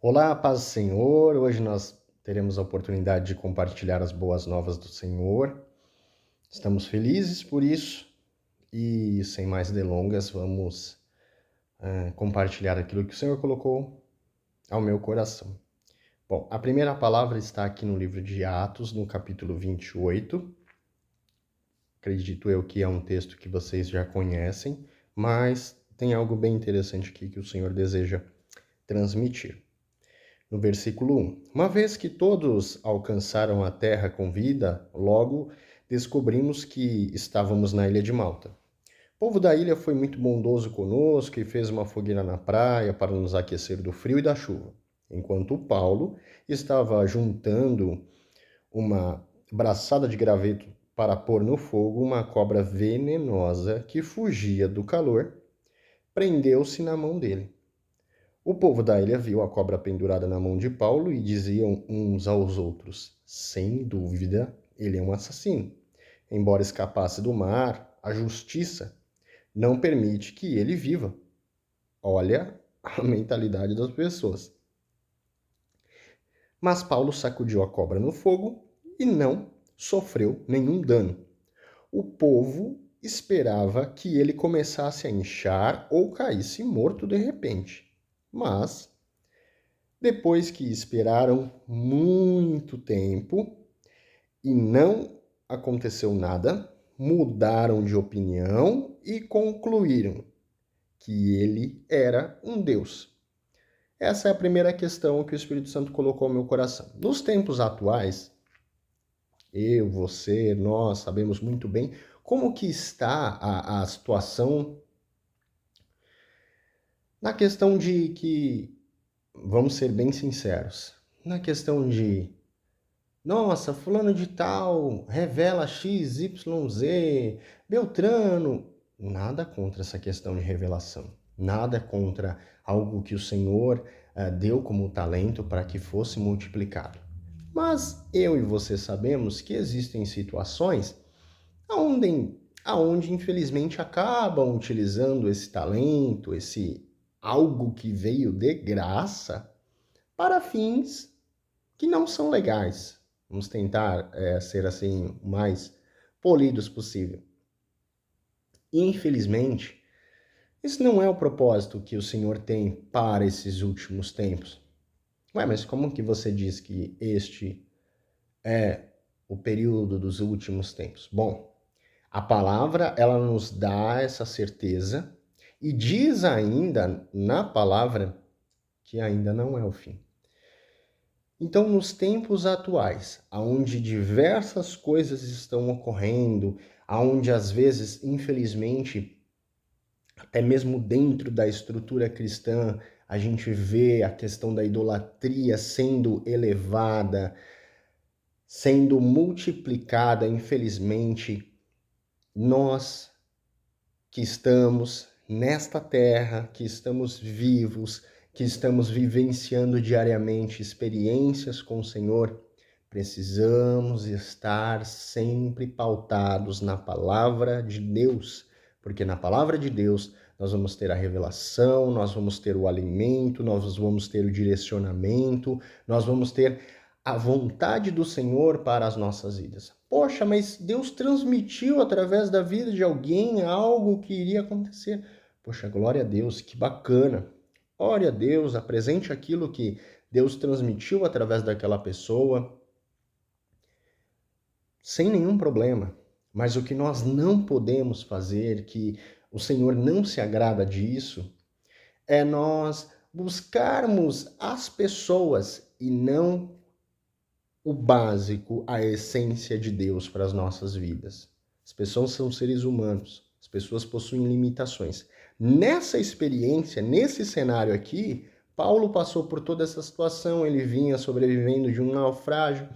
Olá, paz do Senhor. Hoje nós teremos a oportunidade de compartilhar as boas novas do Senhor. Estamos felizes por isso e, sem mais delongas, vamos compartilhar aquilo que o Senhor colocou ao meu coração. Bom, a primeira palavra está aqui no livro de Atos, no capítulo 28. Acredito eu que é um texto que vocês já conhecem, mas tem algo bem interessante aqui que o Senhor deseja transmitir. No versículo 1. Uma vez que todos alcançaram a terra com vida, logo descobrimos que estávamos na ilha de Malta. O povo da ilha foi muito bondoso conosco e fez uma fogueira na praia para nos aquecer do frio e da chuva. Enquanto Paulo estava juntando uma braçada de graveto para pôr no fogo uma cobra venenosa que fugia do calor, prendeu-se na mão dele. O povo da ilha viu a cobra pendurada na mão de Paulo e diziam uns aos outros: sem dúvida, ele é um assassino. Embora escapasse do mar, a justiça não permite que ele viva. Olha a mentalidade das pessoas. Mas Paulo sacudiu a cobra no fogo e não sofreu nenhum dano. O povo esperava que ele começasse a inchar ou caísse morto de repente. Mas depois que esperaram muito tempo e não aconteceu nada, mudaram de opinião e concluíram que ele era um Deus. Essa é a primeira questão que o Espírito Santo colocou no meu coração. Nos tempos atuais, eu, você, nós sabemos muito bem como que está a situação na questão de que, vamos ser bem sinceros, na questão de nossa, fulano de tal revela X, Y, Z, Beltrano. Nada contra essa questão de revelação. Nada contra algo que o Senhor deu como talento para que fosse multiplicado. Mas eu e você sabemos que existem situações onde infelizmente acabam utilizando esse talento, esse algo que veio de graça, para fins que não são legais. Vamos tentar ser assim o mais polidos possível. Infelizmente, esse não é o propósito que o Senhor tem para esses últimos tempos. Ué, mas como que você diz que este é o período dos últimos tempos? Bom, a palavra ela nos dá essa certeza e diz ainda na palavra que ainda não é o fim. Então, nos tempos atuais, onde diversas coisas estão ocorrendo, onde às vezes, infelizmente, até mesmo dentro da estrutura cristã, a gente vê a questão da idolatria sendo elevada, sendo multiplicada, infelizmente, nós que estamos nesta terra, que estamos vivos, que estamos vivenciando diariamente experiências com o Senhor, precisamos estar sempre pautados na palavra de Deus, porque na palavra de Deus nós vamos ter a revelação, nós vamos ter o alimento, nós vamos ter o direcionamento, nós vamos ter a vontade do Senhor para as nossas vidas. Poxa, mas Deus transmitiu através da vida de alguém algo que iria acontecer. Poxa, glória a Deus, que bacana. Glória a Deus, apresente aquilo que Deus transmitiu através daquela pessoa, sem nenhum problema. Mas o que nós não podemos fazer, que o Senhor não se agrada disso, é nós buscarmos as pessoas e não o básico, a essência de Deus para as nossas vidas. As pessoas são seres humanos, as pessoas possuem limitações. Nessa experiência, nesse cenário aqui, Paulo passou por toda essa situação, ele vinha sobrevivendo de um naufrágio,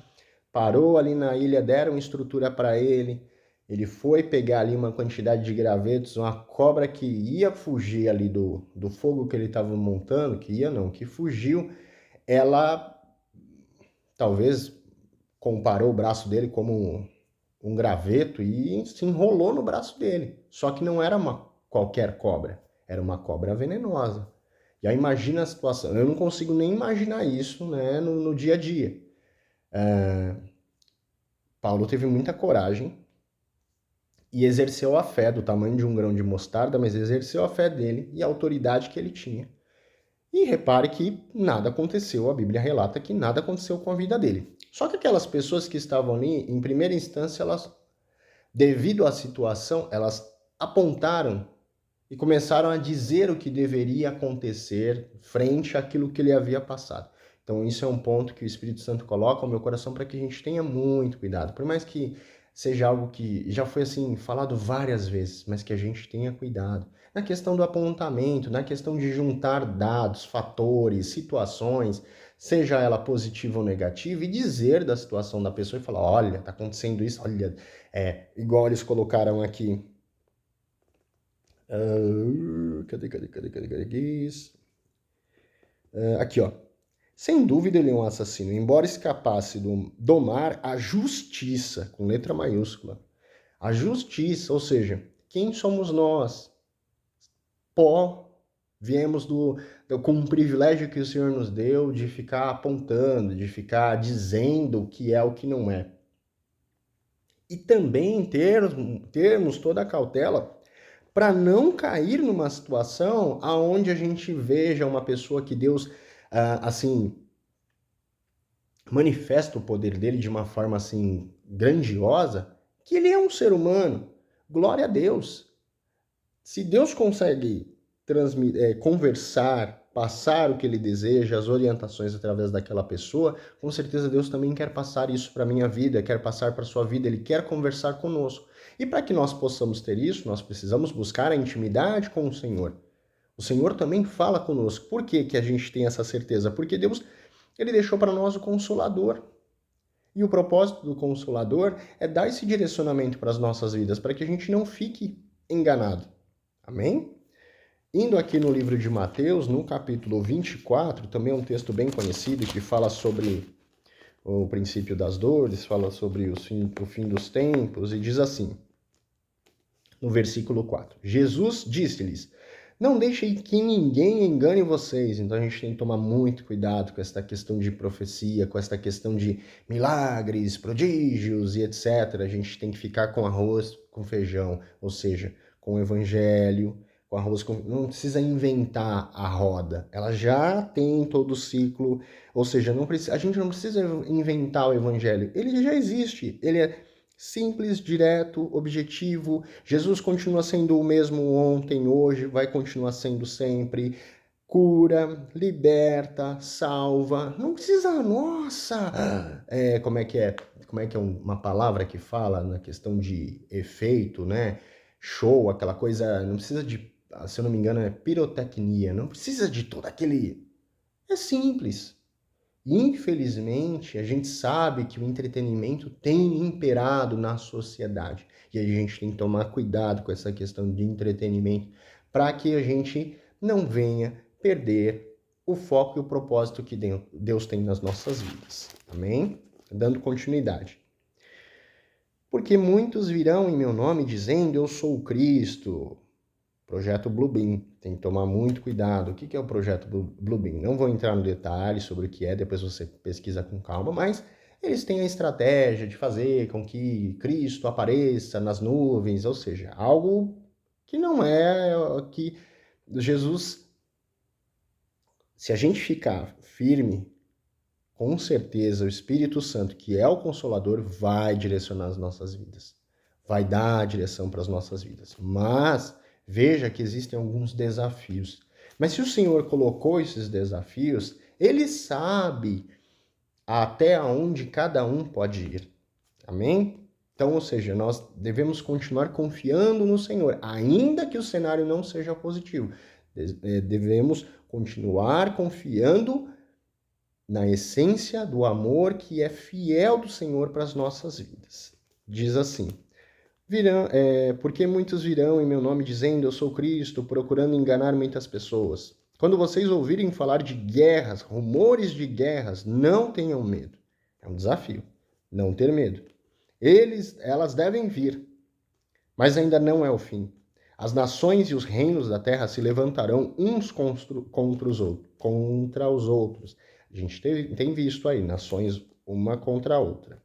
parou ali na ilha, deram estrutura para ele foi pegar ali uma quantidade de gravetos, uma cobra que ia fugir ali do fogo que ele estava montando, que fugiu, ela talvez comparou o braço dele como um graveto e se enrolou no braço dele. Só que não era uma qualquer cobra, era uma cobra venenosa. E aí imagina a situação. Eu não consigo nem imaginar isso, né, no dia a dia. Paulo teve muita coragem e exerceu a fé do tamanho de um grão de mostarda, mas exerceu a fé dele e a autoridade que ele tinha. E repare que nada aconteceu, a Bíblia relata que nada aconteceu com a vida dele. Só que aquelas pessoas que estavam ali, em primeira instância, elas, devido à situação, elas apontaram e começaram a dizer o que deveria acontecer frente àquilo que ele havia passado. Então, isso é um ponto que o Espírito Santo coloca no meu coração para que a gente tenha muito cuidado. Por mais que seja algo que já foi assim falado várias vezes, mas que a gente tenha cuidado. Na questão do apontamento, na questão de juntar dados, fatores, situações, seja ela positiva ou negativa, e dizer da situação da pessoa e falar, olha, tá acontecendo isso, olha, igual eles colocaram aqui. Cadê? Aqui, ó. Sem dúvida ele é um assassino, embora escapasse do domar a justiça, com letra maiúscula. A justiça, ou seja, quem somos nós? Pó, viemos com um privilégio que o Senhor nos deu de ficar apontando, de ficar dizendo o que é o que não é. E também termos toda a cautela para não cair numa situação aonde a gente veja uma pessoa que Deus, assim, manifesta o poder dele de uma forma, assim, grandiosa, que ele é um ser humano. Glória a Deus. Se Deus consegue conversar, passar o que ele deseja, as orientações através daquela pessoa, com certeza Deus também quer passar isso para a minha vida, quer passar para a sua vida, ele quer conversar conosco. E para que nós possamos ter isso, nós precisamos buscar a intimidade com o Senhor. O Senhor também fala conosco. Por que que a gente tem essa certeza? Porque Deus, ele deixou para nós o Consolador. E o propósito do Consolador é dar esse direcionamento para as nossas vidas, para que a gente não fique enganado. Amém? Indo aqui no livro de Mateus, no capítulo 24, também é um texto bem conhecido que fala sobre o princípio das dores, fala sobre o fim dos tempos, e diz assim, no versículo 4, Jesus disse-lhes, não deixem que ninguém engane vocês. Então a gente tem que tomar muito cuidado com esta questão de profecia, com esta questão de milagres, prodígios e etc. A gente tem que ficar com arroz, com feijão, ou seja, com o evangelho, com arroz, não precisa inventar a roda. Ela já tem todo o ciclo, ou seja, a gente não precisa inventar o evangelho. Ele já existe, ele é simples, direto, objetivo. Jesus continua sendo o mesmo ontem, hoje, vai continuar sendo sempre. Cura, liberta, salva. Não precisa, nossa! Como é que é? Como é que é uma palavra que fala na questão de efeito, né? Show, aquela coisa. Não precisa de, se eu não me engano, é pirotecnia. Não precisa de todo aquele. É simples. Infelizmente, a gente sabe que o entretenimento tem imperado na sociedade. E a gente tem que tomar cuidado com essa questão de entretenimento para que a gente não venha perder o foco e o propósito que Deus tem nas nossas vidas. Amém? Dando continuidade. Porque muitos virão em meu nome dizendo, eu sou o Cristo. Projeto Bluebeam, tem que tomar muito cuidado. O que é o projeto Bluebeam? Não vou entrar no detalhe sobre o que é, depois você pesquisa com calma, mas eles têm a estratégia de fazer com que Cristo apareça nas nuvens, ou seja, algo que não é que Jesus, se a gente ficar firme, com certeza o Espírito Santo, que é o Consolador, vai direcionar as nossas vidas, vai dar a direção para as nossas vidas, mas veja que existem alguns desafios. Mas se o Senhor colocou esses desafios, Ele sabe até onde cada um pode ir. Amém? Então, ou seja, nós devemos continuar confiando no Senhor, ainda que o cenário não seja positivo. Devemos continuar confiando na essência do amor que é fiel do Senhor para as nossas vidas. Diz assim, porque muitos virão em meu nome dizendo, eu sou Cristo, procurando enganar muitas pessoas. Quando vocês ouvirem falar de guerras, rumores de guerras, não tenham medo. É um desafio, não ter medo. Elas devem vir, mas ainda não é o fim. As nações e os reinos da terra se levantarão uns contra os outros. A gente tem visto aí nações uma contra a outra.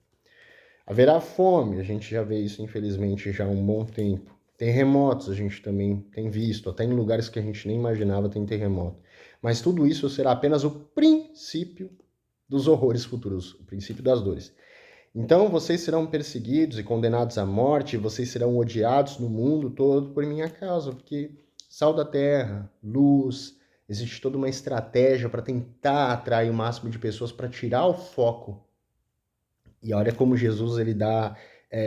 Haverá fome, a gente já vê isso infelizmente já há um bom tempo. Terremotos a gente também tem visto, até em lugares que a gente nem imaginava tem terremoto. Mas tudo isso será apenas o princípio dos horrores futuros, o princípio das dores. Então vocês serão perseguidos e condenados à morte, e vocês serão odiados no mundo todo por minha causa, porque sal da terra, luz, existe toda uma estratégia para tentar atrair o máximo de pessoas para tirar o foco. E olha como Jesus ele dá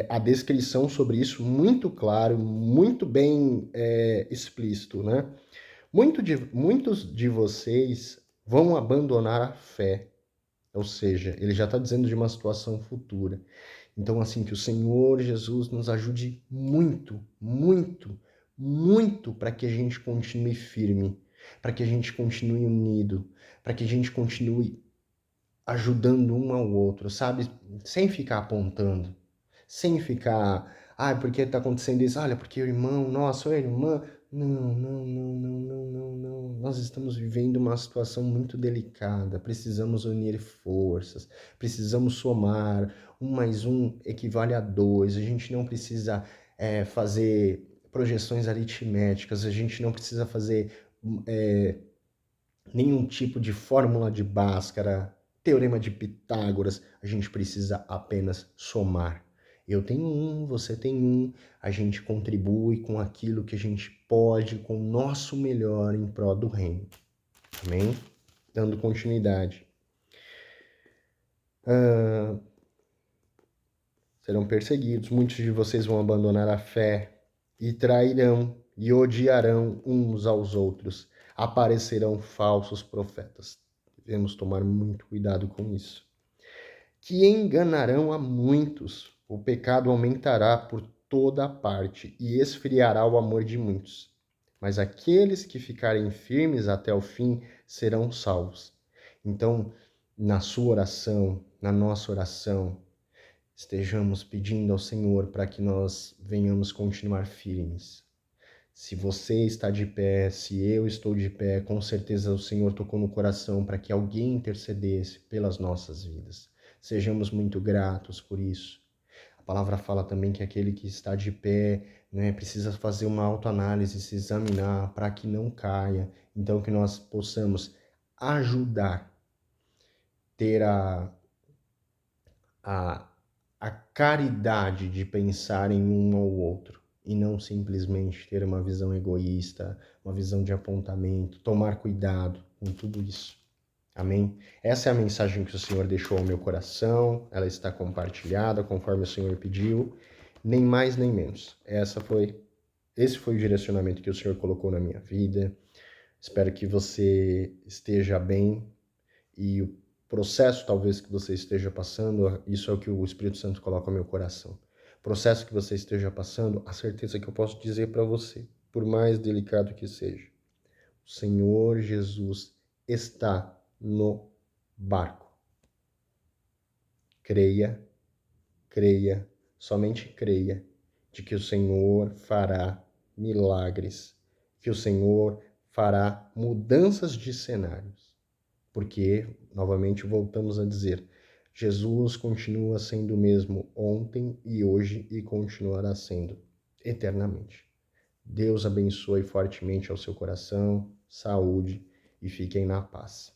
a descrição sobre isso muito claro, muito bem explícito, né? Muitos de vocês vão abandonar a fé, ou seja, ele já está dizendo de uma situação futura. Então, assim, que o Senhor Jesus nos ajude muito, muito, muito para que a gente continue firme, para que a gente continue unido, para que a gente continue ajudando um ao outro, sabe? Sem ficar apontando, sem ficar, porque tá acontecendo isso? Olha, porque o irmão, nossa, a irmã. Não, não, não, não, não, não, não. Nós estamos vivendo uma situação muito delicada. Precisamos unir forças, precisamos somar. 1 mais 1 equivale a 2. A gente não precisa fazer projeções aritméticas, a gente não precisa fazer nenhum tipo de fórmula de Bhaskara, teorema de Pitágoras. A gente precisa apenas somar. Eu tenho um, você tem um, a gente contribui com aquilo que a gente pode, com o nosso melhor em prol do reino. Amém? Dando continuidade. Serão perseguidos, muitos de vocês vão abandonar a fé e trairão e odiarão uns aos outros. Aparecerão falsos profetas. Devemos tomar muito cuidado com isso. Que enganarão a muitos. O pecado aumentará por toda parte e esfriará o amor de muitos. Mas aqueles que ficarem firmes até o fim serão salvos. Então, na sua oração, na nossa oração, estejamos pedindo ao Senhor para que nós venhamos continuar firmes. Se você está de pé, se eu estou de pé, com certeza o Senhor tocou no coração para que alguém intercedesse pelas nossas vidas. Sejamos muito gratos por isso. A palavra fala também que aquele que está de pé, né, precisa fazer uma autoanálise, se examinar para que não caia. Então que nós possamos ajudar, ter a caridade de pensar em um ao outro e não simplesmente ter uma visão egoísta, uma visão de apontamento, tomar cuidado com tudo isso. Amém? Essa é a mensagem que o Senhor deixou ao meu coração, ela está compartilhada conforme o Senhor pediu, nem mais nem menos. Esse foi o direcionamento que o Senhor colocou na minha vida. Espero que você esteja bem e o processo talvez que você esteja passando, isso é o que o Espírito Santo coloca no meu coração. Processo que você esteja passando, a certeza que eu posso dizer para você, por mais delicado que seja, o Senhor Jesus está no barco. Creia, creia, somente creia de que o Senhor fará milagres, que o Senhor fará mudanças de cenários. Porque, novamente, voltamos a dizer, Jesus continua sendo o mesmo ontem e hoje e continuará sendo eternamente. Deus abençoe fortemente ao seu coração, saúde e fiquem na paz.